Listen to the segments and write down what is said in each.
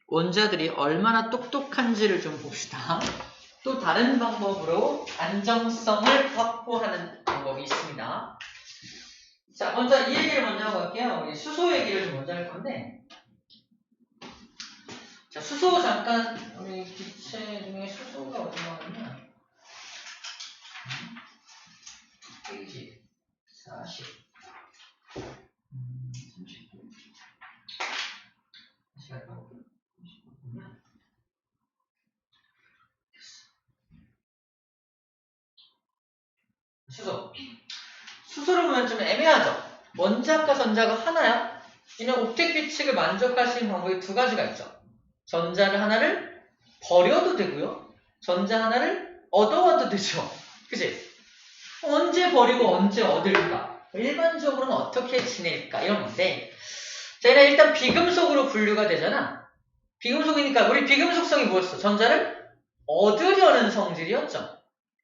원자들이 얼마나 똑똑한지를 좀 봅시다. 또 다른 방법으로 안정성을 확보하는 방법이 있습니다. 자, 먼저 이 얘기를 먼저 하고 갈게요. 우리 수소 얘기를 좀 먼저 할 건데, 자, 수소 잠깐, 우리 기체 중에 수소가 어디 나왔냐? 페이지 40. 39. 다시 갈까요? 수소. 수소를 보면 좀 애매하죠? 원자과 전자가 하나야? 이는 옥텟 규칙을 만족할 수 있는 방법이 두 가지가 있죠. 전자를 하나를 버려도 되고요. 전자 하나를 얻어와도 되죠. 그치? 언제 버리고 언제 얻을까? 일반적으로는 어떻게 지낼까? 이런 건데, 자, 얘는 일단 비금속으로 분류가 되잖아. 비금속이니까 우리 비금속성이 뭐였어? 전자를 얻으려는 성질이었죠.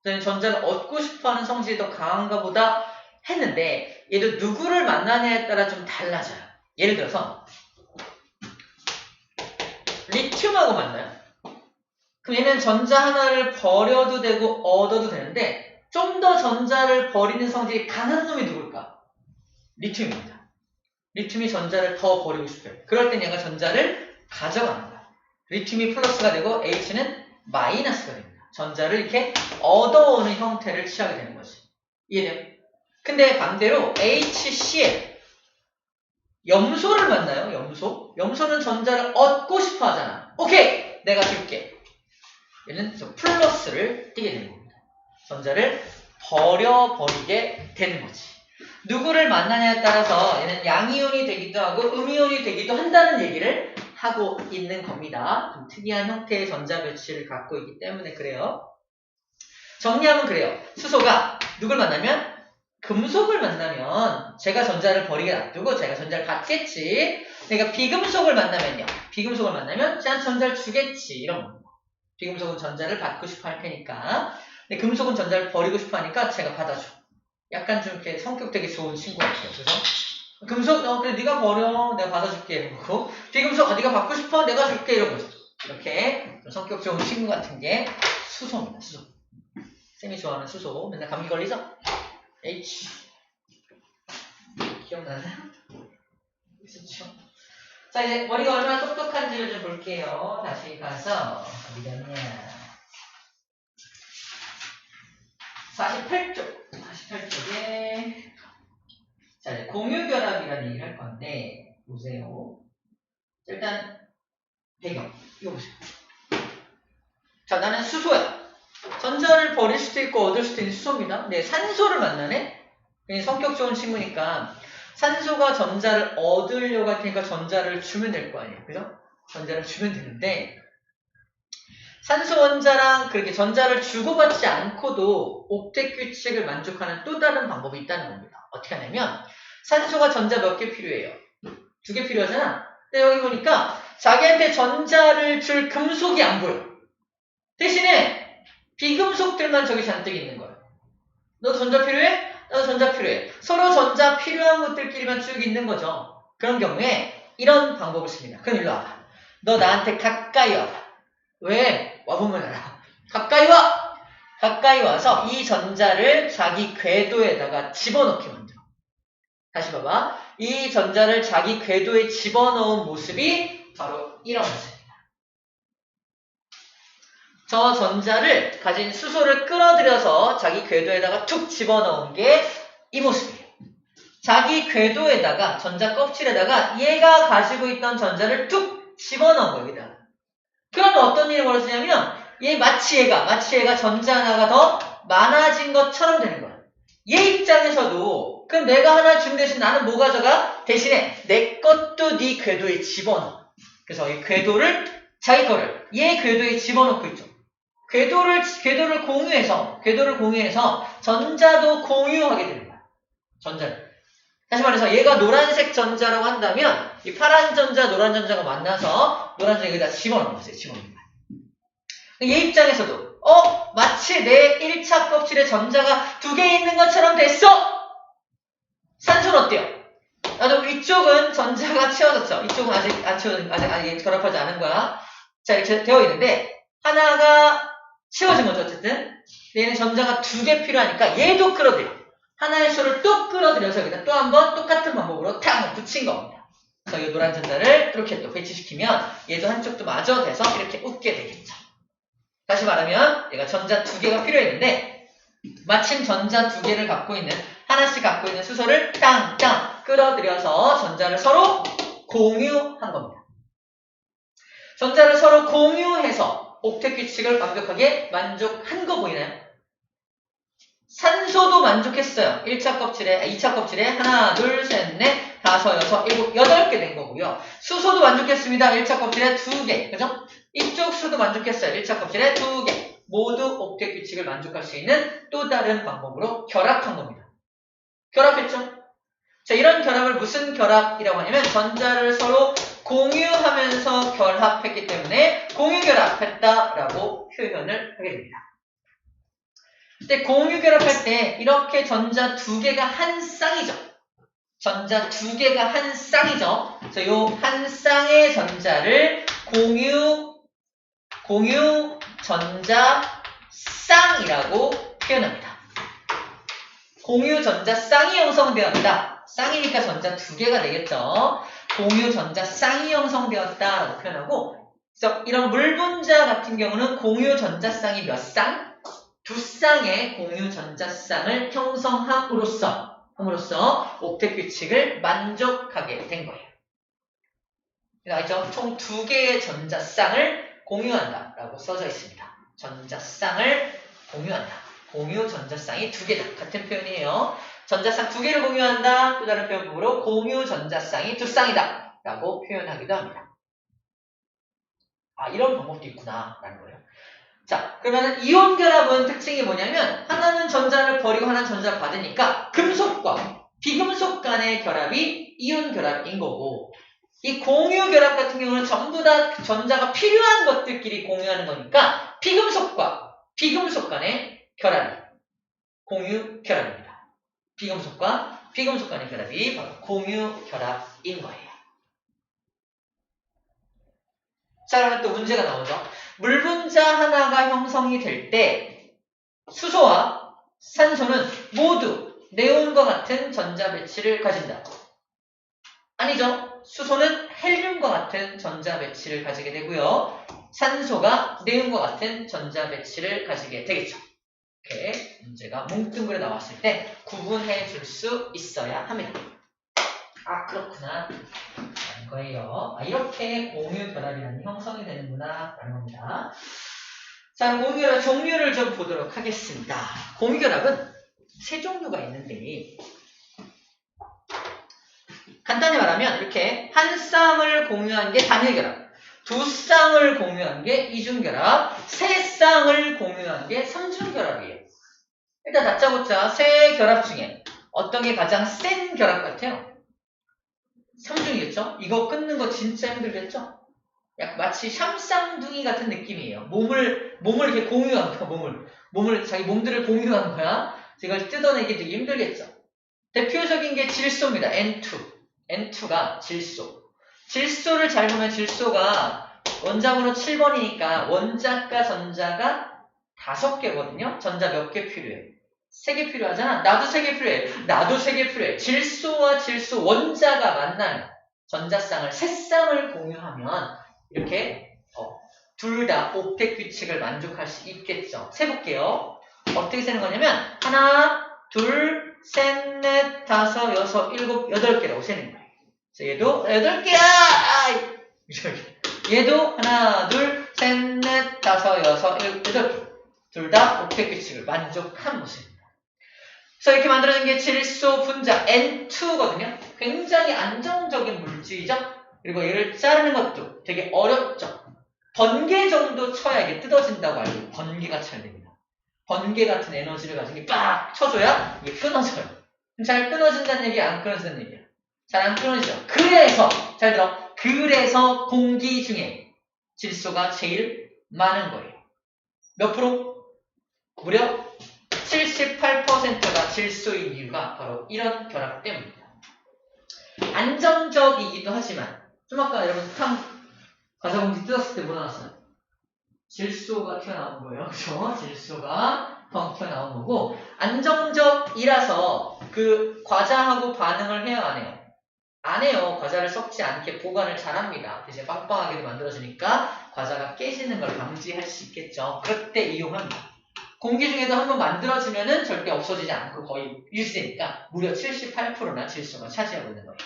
저는 전자를 얻고 싶어하는 성질이 더 강한가 보다 했는데, 얘도 누구를 만나냐에 따라 좀 달라져요. 예를 들어서 리튬하고 만나요. 그럼 얘는 전자 하나를 버려도 되고 얻어도 되는데, 좀 더 전자를 버리는 성질이 강한 놈이 누굴까? 리튬입니다. 리튬이 전자를 더 버리고 싶어요. 그럴 땐 얘가 전자를 가져가는 거야. 리튬이 플러스가 되고 H는 마이너스가 됩니다. 전자를 이렇게 얻어오는 형태를 취하게 되는 거지. 이해돼요? 근데 반대로 HCl, 염소를 만나요. 염소. 염소는 전자를 얻고 싶어 하잖아. 오케이! 내가 줄게. 얘는 플러스를 띄게 되는 겁니다. 전자를 버려버리게 되는 거지. 누구를 만나냐에 따라서 얘는 양이온이 되기도 하고 음이온이 되기도 한다는 얘기를 하고 있는 겁니다. 좀 특이한 형태의 전자 배치를 갖고 있기 때문에 그래요. 정리하면 그래요. 수소가 누굴 만나면? 금속을 만나면 제가 전자를 버리게 놔두고 제가 전자를 받겠지. 내가 비금속을 만나면요. 비금속을 만나면 제가 전자를 주겠지. 이런 겁니다. 비금속은 전자를 받고 싶어 할 테니까. 근데 금속은 전자를 버리고 싶어 하니까 제가 받아줘. 약간 좀 이렇게 성격 되게 좋은 친구 같아요. 그래서 금속, 그래 네가 버려. 내가 받아줄게. 이런 거고. 비금속, 네가 받고 싶어. 내가 줄게. 이런 거죠. 이렇게 좀 성격 좋은 친구 같은 게 수소입니다. 수소. 쌤이 좋아하는 수소. 맨날 감기 걸리죠? H. 기억나나요? 있었죠? 자, 이제 머리가 얼마나 똑똑한지를 좀 볼게요. 다시 가서 어디갔냐? 48쪽. 48쪽에 자, 이제 공유결합이라는 얘기를 할 건데 보세요. 일단 배경 이거 보세요. 자, 나는 수소야. 전자를 버릴 수도 있고 얻을 수도 있는 수소입니다. 근데 산소를 만나네? 성격 좋은 친구니까 산소가 전자를 얻으려고 할 테니까 전자를 주면 될 거 아니에요. 그죠? 전자를 주면 되는데 산소 원자랑 그렇게 전자를 주고받지 않고도 옥텟 규칙을 만족하는 또 다른 방법이 있다는 겁니다. 어떻게 하냐면 산소가 전자 몇 개 필요해요? 2개 필요하잖아. 근데 여기 보니까 자기한테 전자를 줄 금속이 안 보여. 대신에 비금속들만 저기 잔뜩 있는 거야. 너도 전자 필요해? 나도 전자 필요해. 서로 전자 필요한 것들끼리만 쭉 있는 거죠. 그런 경우에 이런 방법을 씁니다. 그럼 일로 와봐. 너 나한테 가까이 와봐. 왜? 와보면 알아. 가까이 와! 가까이 와서 이 전자를 자기 궤도에다가 집어넣게 만들어. 다시 봐봐. 이 전자를 자기 궤도에 집어넣은 모습이 바로 이런 모습입니다. 저 전자를 가진 수소를 끌어들여서 자기 궤도에다가 툭 집어넣은 게 이 모습이에요. 자기 궤도에다가 전자 껍질에다가 얘가 가지고 있던 전자를 툭 집어넣은 거예요. 여기다가. 그러면 어떤 일이 벌어지냐면 마치 얘가 전자 하나가 더 많아진 것처럼 되는 거야. 얘 입장에서도 그럼 내가 하나 준 대신 나는 뭐 가져가? 대신에 내 것도 네 궤도에 집어넣어. 그래서 이 궤도를 자기 거를 얘 궤도에 집어넣고 있죠. 궤도를 공유해서 전자도 공유하게 되는 거야. 전자를. 다시 말해서 얘가 노란색 전자라고 한다면 이 파란 전자, 노란 전자가 만나서 노란 전자 여기다 집어넣는 거죠. 집어넣는 거야. 얘 입장에서도 마치 내 1차 껍질에 전자가 2개 있는 것처럼 됐어! 산소는 어때요? 나도 이쪽은 전자가 채워졌죠. 이쪽은 아직 안 채워진, 아직 결합하지 않은 거야. 자, 이렇게 되어 있는데, 하나가 채워진 거죠, 어쨌든. 얘는 전자가 2개 필요하니까 얘도 끌어들여. 하나의 수를 또 끌어들여서 여기다 또 한 번 똑같은 방법으로 탕 붙인 겁니다. 그래서 이 노란 전자를 이렇게 또 배치시키면 얘도 한쪽도 마저 돼서 이렇게 웃게 되겠죠. 다시 말하면 얘가 전자 2개가 필요했는데 마침 전자 2개를 갖고 있는 하나씩 갖고 있는 수소를 땅땅 끌어들여서 전자를 서로 공유한 겁니다. 전자를 서로 공유해서 옥텟 규칙을 완벽하게 만족한 거 보이나요? 산소도 만족했어요. 1차 껍질에, 2차 껍질에 하나, 둘, 셋, 넷, 다섯, 여섯, 일곱, 8개 된 거고요. 수소도 만족했습니다. 1차 껍질에 2개. 그죠? 이쪽 수도 만족했어요. 1차 껍질에 2개. 모두 옥텟 규칙을 만족할 수 있는 또 다른 방법으로 결합한 겁니다. 결합했죠? 자, 이런 결합을 무슨 결합이라고 하냐면 전자를 서로 공유하면서 결합했기 때문에 공유결합했다라고 표현을 하게 됩니다. 근데 공유결합할 때 이렇게 전자 2개가 한 쌍이죠. 전자 2개가 한 쌍이죠. 그래서 요 한 쌍의 전자를 공유 전자 쌍이라고 표현합니다. 공유 전자 쌍이 형성되었다. 쌍이니까 전자 2개가 되겠죠. 공유 전자 쌍이 형성되었다라고 표현하고, 그래서 이런 물 분자 같은 경우는 공유 전자 쌍이 몇 쌍? 2쌍의 공유 전자 쌍을 형성함으로써 옥텟 규칙을 만족하게 된 거예요. 알죠? 총 2개의 전자 쌍을 공유한다 라고 써져 있습니다. 전자 쌍을 공유한다. 공유 전자 쌍이 2개다. 같은 표현이에요. 전자쌍 2개를 공유한다. 또 다른 표현으로 공유 전자쌍이 2쌍이다 라고 표현하기도 합니다. 아, 이런 방법도 있구나 라는 거예요. 자, 그러면 이온 결합은 특징이 뭐냐면 하나는 전자를 버리고 하나는 전자를 받으니까 금속과 비금속 간의 결합이 이온 결합인 거고, 이 공유 결합 같은 경우는 전부 다 전자가 필요한 것들끼리 공유하는 거니까 비금속과 비금속 간의 결합이 공유 결합입니다. 비금속과 비금속 간의 결합이 바로 공유 결합인 거예요. 자, 그러면 또 문제가 나오죠. 물 분자 하나가 형성이 될 때 수소와 산소는 모두 네온과 같은 전자 배치를 가진다. 아니죠. 수소는 헬륨과 같은 전자 배치를 가지게 되고요. 산소가 네온과 같은 전자 배치를 가지게 되겠죠. 이렇게 문제가 뭉뚱그려 나왔을 때 구분해 줄 수 있어야 합니다. 아, 그렇구나 라는 거예요. 아, 이렇게 공유 결합이라는 형성이 되는구나 라는 겁니다. 자, 공유 결합 종류를 좀 보도록 하겠습니다. 공유 결합은 3종류가 있는데, 간단히 말하면 이렇게 한 쌍을 공유한 게 단일 결합, 2쌍을 공유한 게 이중 결합, 3쌍을 공유한 게 삼중 결합이에요. 일단 다짜고짜 세 결합 중에 어떤 게 가장 센 결합 같아요? 삼중이겠죠? 이거 끊는 거 진짜 힘들겠죠? 약 마치 샴쌍둥이 같은 느낌이에요. 몸을 이렇게 공유한 거야, 몸을 자기 몸들을 공유한 거야. 이걸 뜯어내기 되게 힘들겠죠? 대표적인 게 질소입니다. N2가 질소. 질소를 잘 보면 질소가 원자번호 7번이니까 원자가 전자가 5개거든요. 전자 몇 개 필요해? 3개 필요하잖아. 나도 3개 필요해. 나도 3개 필요해. 질소와 질소 원자가 만나면 전자쌍을 3쌍을 공유하면 이렇게 둘 다 옥텟 규칙을 만족할 수 있겠죠. 세볼게요. 어떻게 세는 거냐면 하나, 둘, 셋, 넷, 다섯, 여섯, 일곱, 8개라고 세는 거예요. 그래서 얘도 8개야! 얘도 하나, 둘, 셋, 넷, 다섯, 여섯, 일곱, 8개. 둘 다 옥텟 규칙을 만족한 모습입니다. 그래서 이렇게 만들어진 게 질소 분자 N2거든요. 굉장히 안정적인 물질이죠. 그리고 얘를 자르는 것도 되게 어렵죠. 번개 정도 쳐야 이게 뜯어진다고 알고 번개가 쳐야 됩니다. 번개 같은 에너지를 가진 게 빡 쳐줘야 이게 끊어져요. 잘 끊어진다는 얘기야, 안 끊어진다는 얘기야? 잘 안 끊어지죠. 그래서 잘 들어. 그래서 공기 중에 질소가 제일 많은 거예요. 몇 프로? 무려 78%가 질소인 이유가 바로 이런 결합 때문입니다. 안정적이기도 하지만 좀 아까 여러분 과자 봉지 뜯었을 때 뭐 나왔어요? 질소가 튀어나온 거예요. 그죠? 질소가 펑 튀어나온 거고 안정적이라서 그 과자하고 반응을 해요, 안 해요? 안 해요. 과자를 썩지 않게 보관을 잘합니다. 대신 빵빵하게 만들어주니까 과자가 깨지는 걸 방지할 수 있겠죠. 그때 이용합니다. 공기 중에도 한번 만들어지면은 절대 없어지지 않고 거의 유지되니까 무려 78%나 질소가 차지하고 있는 거예요.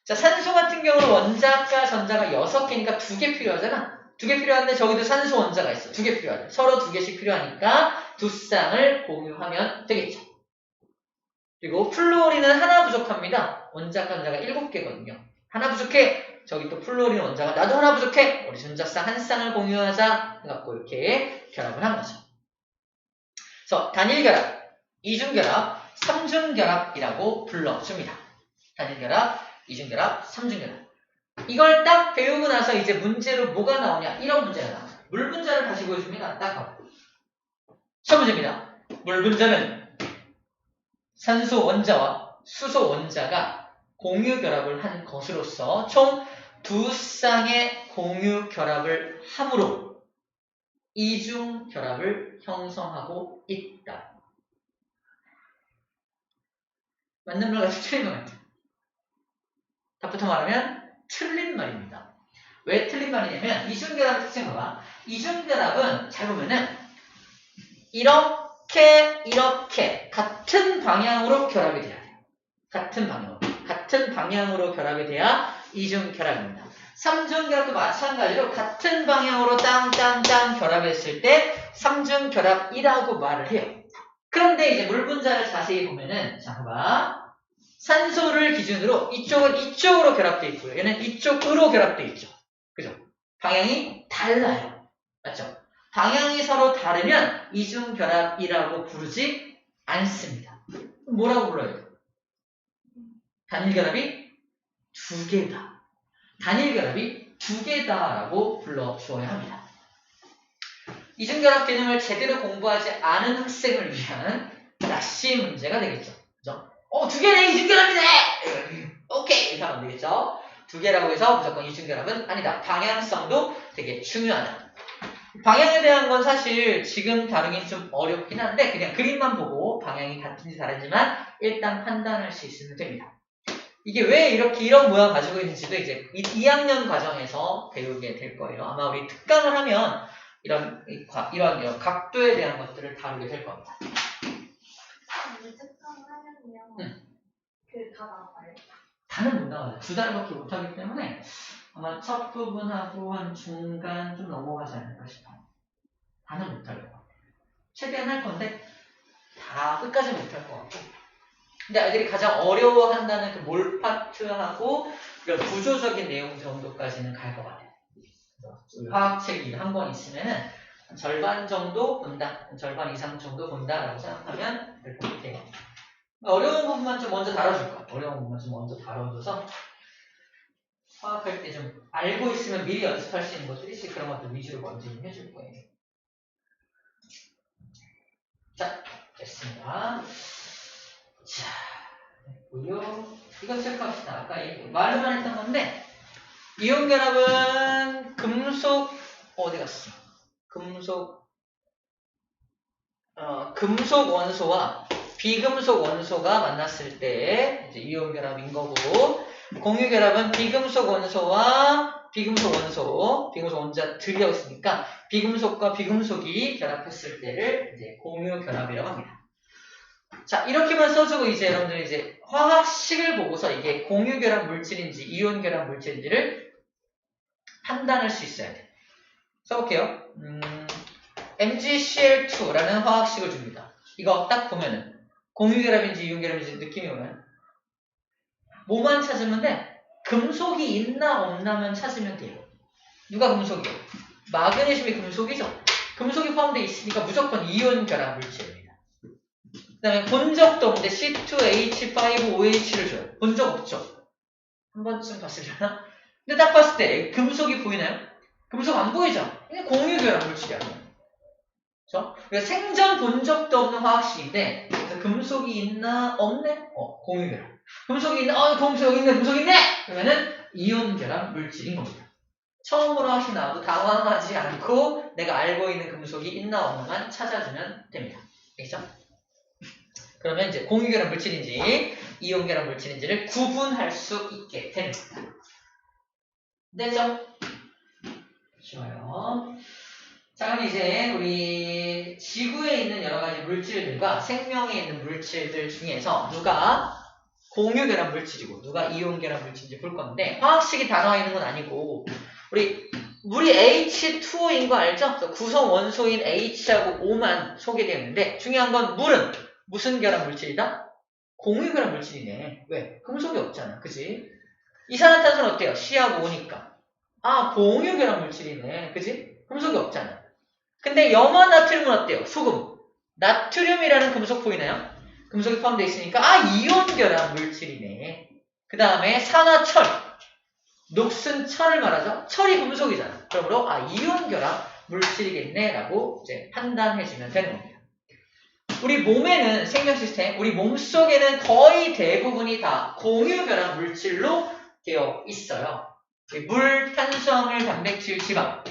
자, 산소 같은 경우는 원자가 전자가 6개니까 2개 필요하잖아. 2개 필요한데 저기도 산소 원자가 있어. 2개 필요하죠. 서로 2개씩 필요하니까 두 쌍을 공유하면 되겠죠. 그리고 플루오린은 하나 부족합니다. 원자가 전자가 7개거든요. 하나 부족해. 저기 또 플루오린 원자가 나도 하나 부족해. 우리 전자쌍 한 쌍을 공유하자 해갖고 이렇게 결합을 한 거죠. 그래서 단일결합, 이중결합, 삼중결합이라고 불러줍니다. 단일결합, 이중결합, 삼중결합. 이걸 딱 배우고 나서 이제 문제로 뭐가 나오냐? 이런 문제가 나와요. 물 분자를 다시 보여줍니다. 딱 봐요. 첫 문제입니다. 물 분자는 산소 원자와 수소 원자가 공유 결합을 한 것으로서 총 두 쌍의 공유 결합을 함으로 이중 결합을 형성하고 있다. 맞는 말 같아, 틀린 말 같아. 답부터 말하면 틀린 말입니다. 왜 틀린 말이냐면 이중결합의 특징을 봐봐. 이중결합은 잘 보면은 이렇게 같은 방향으로 결합이 돼야 돼요. 같은 방향으로 결합이 돼야 이중결합입니다. 삼중결합도 마찬가지로 같은 방향으로 땅땅땅 결합했을 때 삼중결합이라고 말을 해요. 그런데 이제 물 분자를 자세히 보면은 자 봐봐. 산소를 기준으로 이쪽은 이쪽으로 결합되어 있고요. 얘는 이쪽으로 뭐되어 있죠. 그죠? 방향이 달라요. 맞죠? 방향이 서로 다르면 이중결합이라고 부르지 않습니다. 뭐라고 불러요? 단일결합이 두 개다. 단일결합이 두 개다라고 불러주어야 합니다. 이중결합 개념을 제대로 공부하지 않은 학생을 위한 낚시 문제가 되겠죠. 그죠? 두 개네, 이중결합이네! 오케이! 이렇게 하면 되겠죠? 두 개라고 해서 무조건 이중결합은 아니다. 방향성도 되게 중요하다. 방향에 대한 건 사실 지금 다루긴 좀 어렵긴 한데 그냥 그림만 보고 방향이 같은지 다른지만 일단 판단할 수 있으면 됩니다. 이게 왜 이렇게 이런 모양 가지고 있는지도 이제 2학년 과정에서 배우게 될 거예요. 아마 우리 특강을 하면 이런 각도에 대한 것들을 다루게 될 겁니다. 특강을 하면요. 다 나와요? 다는 못 나와요. 2달밖에 못 하기 때문에 아마 첫 부분하고 한 중간 좀 넘어가지 않을까 싶어요. 다는 못 할 것 같아요. 최대한 할 건데 다 끝까지 못 할 것 같고. 근데 아이들이 가장 어려워한다는 그 몰 파트하고 그런 구조적인 내용 정도까지는 갈 것 같아요. 화학책이 한 권 있으면은 절반 정도 본다, 절반 이상 정도 본다라고 생각하면 될 것 같아요. 어려운 부분만 좀 먼저 다뤄줄 거야. 어려운 부분만 좀 먼저 다뤄줘서 화학할 때 좀 알고 있으면 미리 연습할 수 있는 것들이 있으니 그런 것들 위주로 먼저 해줄 거예요. 자, 됐습니다. 자, 됐고요. 이건 체크합시다. 아까 말로만 했던 건데 이온결합은 금속 어디 갔어? 금속 원소와 비금속 원소가 만났을 때 이제 이온결합인 거고, 공유결합은 비금속 원소와 비금속 원자들이라고 있으니까 비금속과 비금속이 결합했을 때를 이제 공유결합이라고 합니다. 자, 이렇게만 써주고 이제 여러분들 이제 화학식을 보고서 이게 공유결합 물질인지 이온결합 물질인지를 판단할 수 있어야 돼. 써볼게요. MgCl2라는 화학식을 줍니다. 이거 딱 보면은 공유결합인지 이온결합인지 느낌이 오면 뭐만 찾으면 돼? 금속이 있나 없나만 찾으면 돼요. 누가 금속이에요? 마그네슘이 금속이죠. 금속이 포함되어 있으니까 무조건 이온결합 물질입니다. 그 다음에 본 적도 없는데 C2H5OH를 줘요. 본 적 없죠? 한 번쯤 봤으려나? 근데 딱 봤을 때 금속이 보이나요? 금속 안 보이죠? 이게 공유결합 물질이야. 그렇죠? 생전 본 적도 없는 화학식인데 그래서 금속이 있나 없네? 공유결합. 금속이 있네. 금속 여기 있네. 금속 있네. 그러면은 이온 결합 물질인 겁니다. 처음으로 하시나도 당황하지 않고 내가 알고 있는 금속이 있나 없나만 찾아주면 됩니다. 알겠죠? 그러면 이제 공유결합 물질인지 이온결합 물질인지를 구분할 수 있게 됩니다. 됐죠? 좋아요. 자, 그럼 이제 우리 지구에 있는 여러 가지 물질들과 생명에 있는 물질들 중에서 누가 공유결합 물질이고 누가 이온결합 물질인지 볼 건데 화학식이 다 나와 있는 건 아니고 우리 물이 H2O인 거 알죠? 그래서 구성 원소인 H하고 O만 소개되어 있는데 중요한 건 물은 무슨 결합 물질이다? 공유결합 물질이네. 왜? 금속이 없잖아. 그지? 이산화탄소는 어때요? C하고 O니까. 아, 공유결합 물질이네. 그지? 금속이 없잖아. 근데 염화 나트륨은 어때요? 소금. 나트륨이라는 금속 보이나요? 금속이 포함되어 있으니까 이온결합 물질이네. 그 다음에 산화철. 녹슨 철을 말하죠. 철이 금속이잖아. 그러므로 이온결합 물질이겠네 라고 이제 판단해주면 되는 겁니다. 우리 몸에는 생명 시스템, 우리 몸속에는 거의 대부분이 다 공유결합 물질로 되어 있어요. 물, 탄수화물, 단백질, 지방.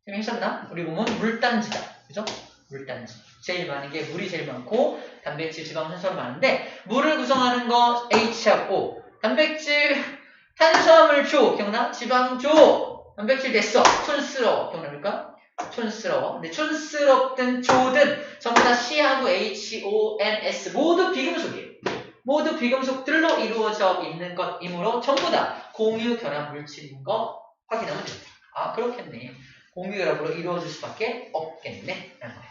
재미있었나? 우리 몸은 물단지다. 그죠? 물단지. 제일 많은 게 물이 제일 많고 단백질, 지방, 탄수화물 많은데 물을 구성하는 거 H하고 단백질, 탄수화물 줘. 기억나? 지방 줘. 단백질 됐어. 촌스러워. 기억납니까? 촌스러워. 근데 촌스럽든 조든 전부 다 C하고 H, O, N, S 모두 비금속이에요. 모두 비금속들로 이루어져 있는 것이므로 전부 다 공유결합 물질인 거 확인하면 됩니다. 그렇겠네. 공유결합으로 이루어질 수밖에 없겠네. 라는 거예요.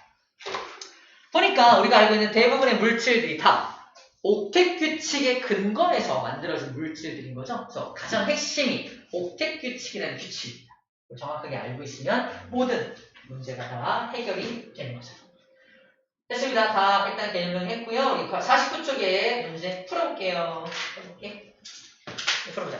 보니까 우리가 알고 있는 대부분의 물질들이 다 옥텟 규칙의 근거에서 만들어진 물질들인 거죠. 그래서 가장 핵심이 옥텟 규칙이라는 규칙입니다. 정확하게 알고 있으면 모든 문제가 다 해결이 되는 거죠. 됐습니다. 다 일단 개념 정리했고요. 우리 49쪽에 문제 풀어볼게요. 풀어보자.